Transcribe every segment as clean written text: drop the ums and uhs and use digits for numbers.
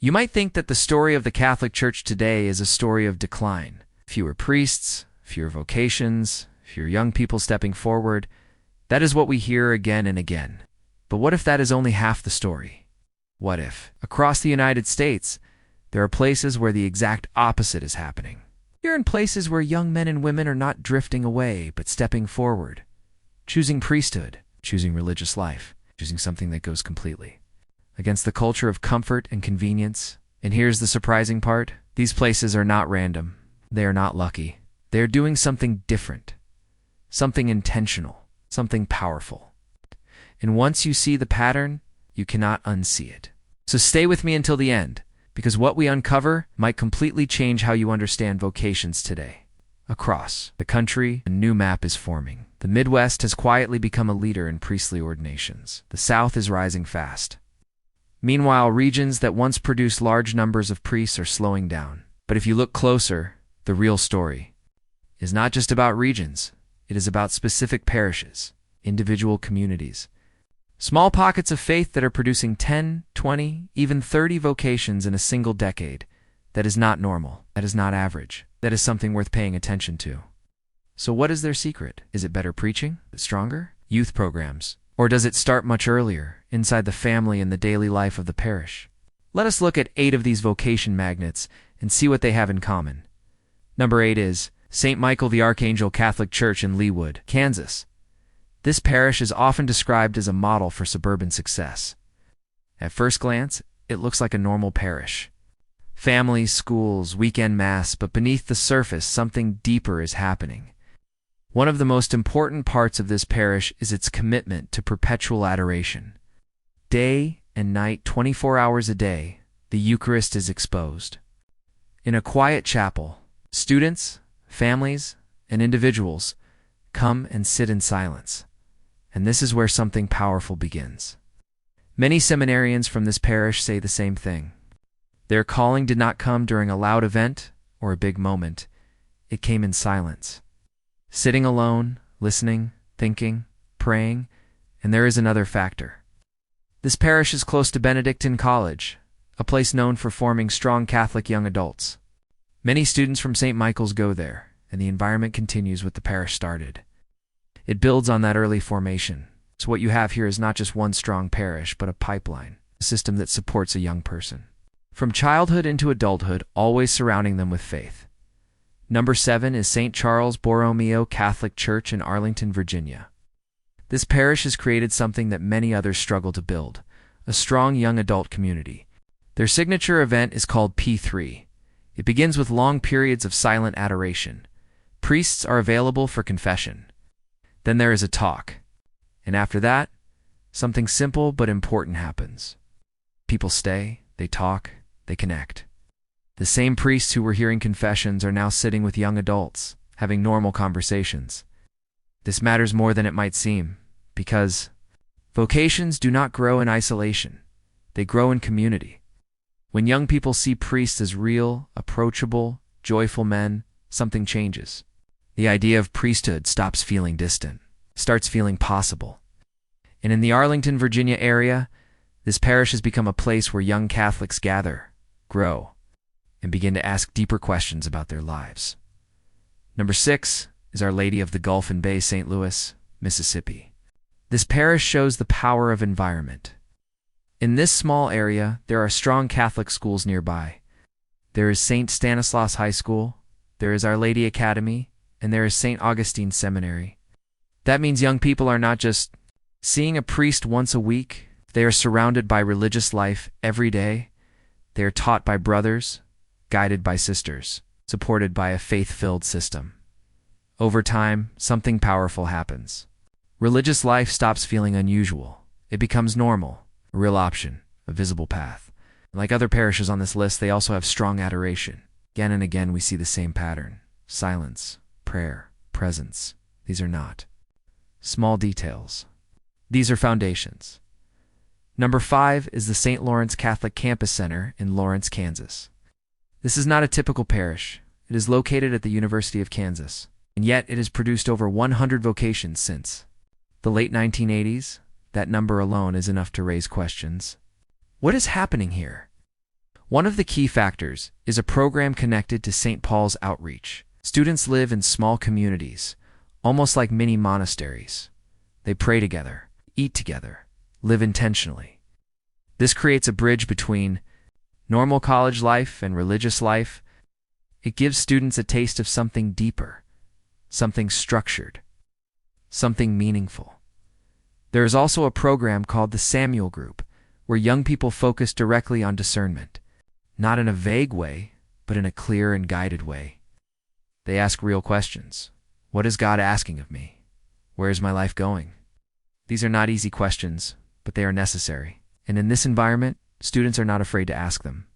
You might think that the story of the Catholic Church today is a story of decline. Fewer priests, fewer vocations, fewer young people stepping forward. That is what we hear again and again. But what if that is only half the story? What if, across the United States, there are places where the exact opposite is happening? Here in places where young men and women are not drifting away, but stepping forward, choosing priesthood, choosing religious life, choosing something that goes completely against the culture of comfort and convenience. And here's the surprising part. These places are not random. They are not lucky. They are doing something different, something intentional, something powerful. And once you see the pattern, you cannot unsee it. So stay with me until the end, because what we uncover might completely change how you understand vocations today. Across the country, a new map is forming. The Midwest has quietly become a leader in priestly ordinations. The South is rising fast. Meanwhile, regions that once produced large numbers of priests are slowing down. But if you look closer, the real story is not just about regions. It is about specific parishes, individual communities, small pockets of faith that are producing 10, 20, even 30 vocations in a single decade. That is not normal. That is not average. That is something worth paying attention to. So what is their secret? Is it better preaching? Is it stronger? Youth programs? Or does it start much earlier, inside the family and the daily life of the parish? Let us look at 8 of these vocation magnets and see what they have in common. Number 8 is St. Michael the Archangel Catholic Church in Leawood, Kansas. This parish is often described as a model for suburban success. At first glance, it looks like a normal parish. Families, schools, weekend mass, but beneath the surface, something deeper is happening. One of the most important parts of this parish is its commitment to perpetual adoration. Day and night, 24 hours a day, the Eucharist is exposed. In a quiet chapel, students, families, and individuals come and sit in silence. And this is where something powerful begins. Many seminarians from this parish say the same thing. Their calling did not come during a loud event or a big moment. It came in silence. Sitting alone, listening, thinking, praying, and there is another factor. This parish is close to Benedictine College, a place known for forming strong Catholic young adults. Many students from St. Michael's go there, and the environment continues what the parish started. It builds on that early formation. So what you have here is not just one strong parish, but a pipeline, a system that supports a young person, from childhood into adulthood, always surrounding them with faith. Number 7 is St. Charles Borromeo Catholic Church in Arlington, Virginia. This parish has created something that many others struggle to build, a strong young adult community. Their signature event is called P3. It begins with long periods of silent adoration. Priests are available for confession. Then there is a talk. And after that, something simple but important happens. People stay, they talk, they connect. The same priests who were hearing confessions are now sitting with young adults, having normal conversations. This matters more than it might seem, because vocations do not grow in isolation. They grow in community. When young people see priests as real, approachable, joyful men, something changes. The idea of priesthood stops feeling distant, starts feeling possible. And in the Arlington, Virginia area, this parish has become a place where young Catholics gather, grow, and begin to ask deeper questions about their lives. Number 6 is Our Lady of the Gulf in Bay, St. Louis, Mississippi. This parish shows the power of environment. In this small area, there are strong Catholic schools nearby. There is St. Stanislaus High School, there is Our Lady Academy, and there is St. Augustine Seminary. That means young people are not just seeing a priest once a week. They are surrounded by religious life every day. They are taught by brothers, guided by sisters, supported by a faith-filled system. Over time, something powerful happens. Religious life stops feeling unusual. It becomes normal, a real option, a visible path. Like other parishes on this list, they also have strong adoration. Again and again, we see the same pattern. Silence, prayer, presence. These are not small details. These are foundations. Number 5 is the St. Lawrence Catholic Campus Center in Lawrence, Kansas. This is not a typical parish. It is located at the University of Kansas, and yet it has produced over 100 vocations since the late 1980s. That number alone is enough to raise questions. What is happening here? One of the key factors is a program connected to St. Paul's outreach. Students live in small communities, almost like mini monasteries. They pray together, eat together, live intentionally. This creates a bridge between normal college life and religious life. It gives students a taste of something deeper, something structured, something meaningful. There is also a program called the Samuel Group, where young people focus directly on discernment, not in a vague way, but in a clear and guided way. They ask real questions. What is God asking of me? Where is my life going? These are not easy questions, but they are necessary. And in this environment, students are not afraid to ask them.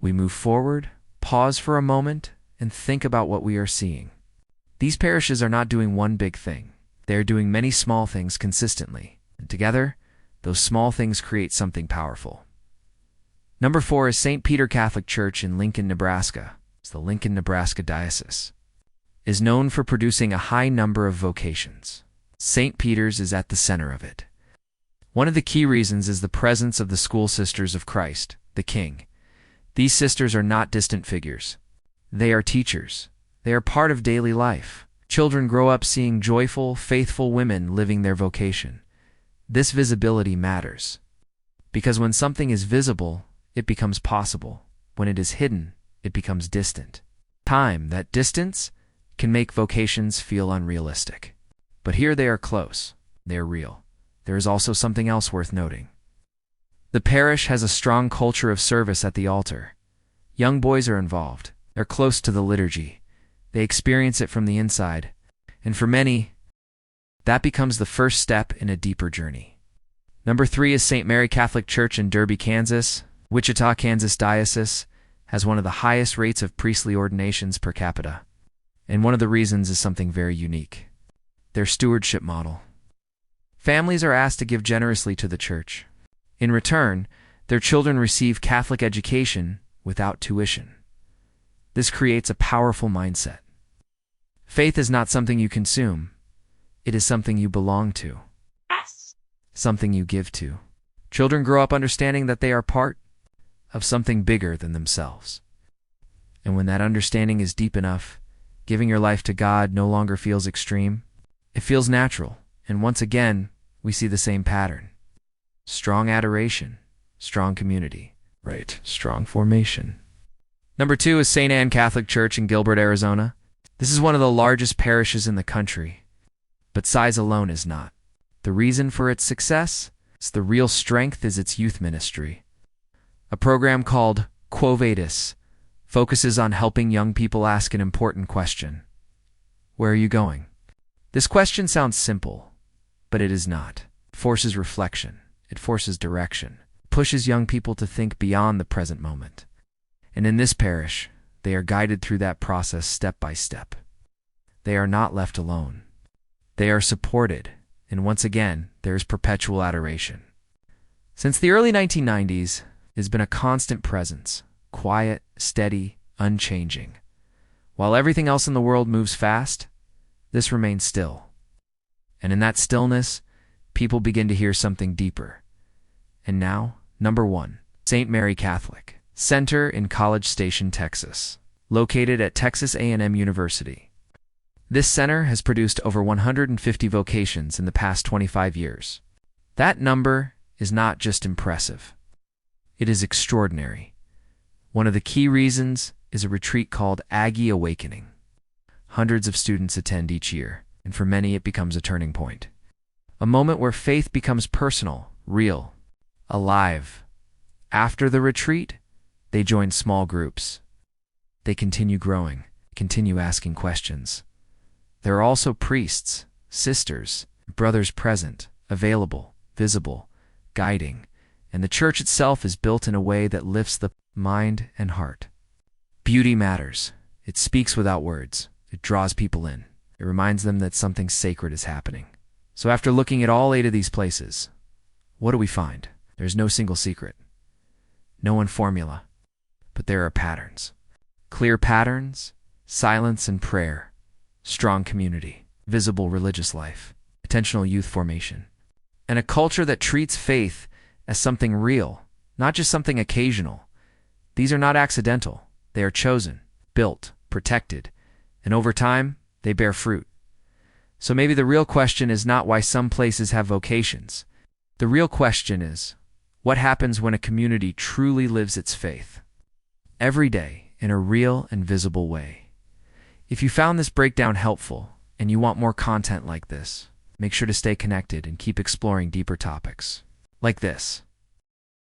We move forward, pause for a moment, and think about what we are seeing. These parishes are not doing one big thing. They are doing many small things consistently. And together, those small things create something powerful. Number 4 is St. Peter Catholic Church in Lincoln, Nebraska. It's the Lincoln, Nebraska Diocese. Is known for producing a high number of vocations. St. Peter's is at the center of it. One of the key reasons is the presence of the School Sisters of Christ, the King. These sisters are not distant figures. They are teachers. They are part of daily life. Children grow up seeing joyful, faithful women living their vocation. This visibility matters. Because when something is visible, it becomes possible. When it is hidden, it becomes distant. That distance, can make vocations feel unrealistic. But here they are close. They are real. There is also something else worth noting. The parish has a strong culture of service at the altar. Young boys are involved. They're close to the liturgy. They experience it from the inside. And for many, that becomes the first step in a deeper journey. Number 3 is St. Mary Catholic Church in Derby, Kansas. Wichita, Kansas Diocese has one of the highest rates of priestly ordinations per capita. And one of the reasons is something very unique. Their stewardship model. Families are asked to give generously to the church. In return, their children receive Catholic education without tuition. This creates a powerful mindset. Faith is not something you consume. It is something you belong to. Yes. Something you give to. Children grow up understanding that they are part of something bigger than themselves. And when that understanding is deep enough, giving your life to God no longer feels extreme. It feels natural. And once again, we see the same pattern. Strong adoration, strong community, right? Strong formation. Number 2 is St. Anne Catholic Church in Gilbert, Arizona. This is one of the largest parishes in the country, but size alone is not. The reason for its success is the real strength is its youth ministry. A program called Quo Vadis focuses on helping young people ask an important question. Where are you going? This question sounds simple, but it is not. It forces reflection. It forces direction. It pushes young people to think beyond the present moment. And in this parish, they are guided through that process step by step. They are not left alone. They are supported, and once again, there is perpetual adoration. Since the early 1990s, it has been a constant presence, quiet, steady, unchanging. While everything else in the world moves fast, this remains still. And in that stillness, people begin to hear something deeper. And now, number 1, St. Mary Catholic Center in College Station, Texas, located at Texas A&M University. This center has produced over 150 vocations in the past 25 years. That number is not just impressive. It is extraordinary. One of the key reasons is a retreat called Aggie Awakening. Hundreds of students attend each year, and for many it becomes a turning point. A moment where faith becomes personal, real, alive. After the retreat, they join small groups. They continue growing, continue asking questions. There are also priests, sisters, brothers present, available, visible, guiding, and the church itself is built in a way that lifts the mind and heart. Beauty matters. It speaks without words. It draws people in. It reminds them that something sacred is happening. So after looking at all 8 of these places, what do we find? There's no single secret. No one formula. But there are patterns. Clear patterns, silence and prayer, strong community, visible religious life, intentional youth formation, and a culture that treats faith as something real, not just something occasional. These are not accidental. They are chosen, built, protected, and over time, they bear fruit. So maybe the real question is not why some places have vocations. The real question is, what happens when a community truly lives its faith? Every day, in a real and visible way. If you found this breakdown helpful, and you want more content like this, make sure to stay connected and keep exploring deeper topics like this.